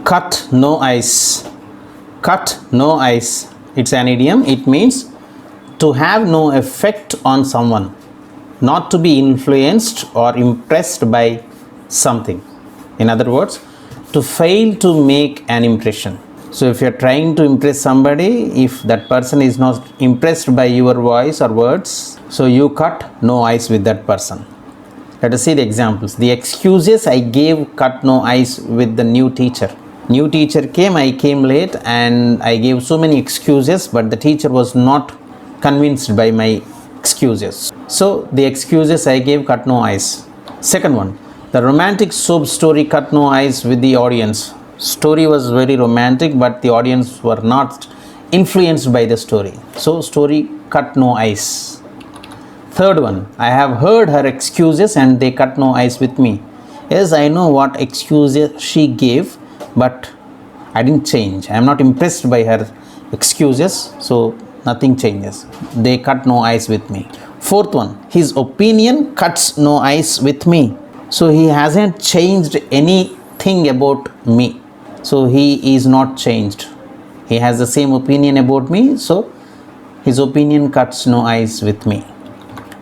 Cut no ice. Cut no ice. It's an idiom. It means to have no effect on someone, not to be influenced or impressed by something. In other words, to fail to make an impression. So if you're trying to impress somebody, if that person is not impressed by your voice or words, so you cut no ice with that person. Let us see the examples. The excuses I gave cut no ice with the new teacher. New teacher came, I came late and I gave so many excuses, but the teacher was not convinced by my excuses. So the excuses I gave cut no ice. Second one, the romantic soap story cut no ice with the audience. Story was very romantic, but the audience were not influenced by the story. So story cut no ice. Third one, I have heard her excuses and they cut no ice with me. Yes, I know what excuses she gave, but I didn't change. I am not impressed by her excuses, so nothing changes. They cut no ice with me. Fourth one, his opinion cuts no ice with me. So he hasn't changed anything about me. So he is not changed. He has the same opinion about me, so his opinion cuts no ice with me.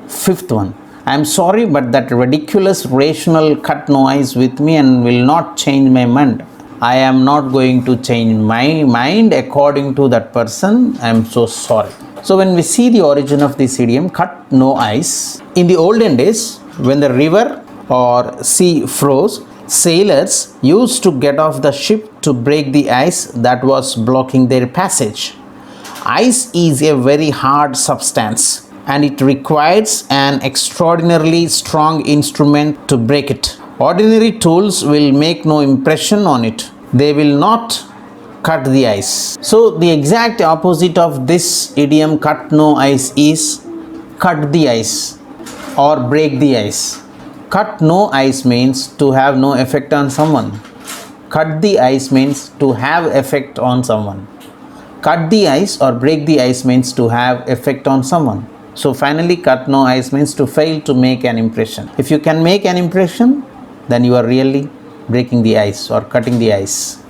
Fifth one, I am sorry, but that ridiculous rational cut no ice with me and will not change my mind. I am not going to change my mind according to that person. I am so sorry. So when we see the origin of this idiom, cut no ice, in the olden days, when the river or sea froze, sailors used to get off the ship to break the ice that was blocking their passage. Ice is a very hard substance and it requires an extraordinarily strong instrument to break it. Ordinary tools will make no impression on it. They will not cut the ice. So the exact opposite of this idiom cut no ice is cut the ice or break the ice. Cut no ice means to have no effect on someone. Cut the ice means to have effect on someone. Cut the ice or break the ice means to have effect on someone. So finally, cut no ice means to fail to make an impression. If you can make an impression, then you are really breaking the ice or cutting the ice.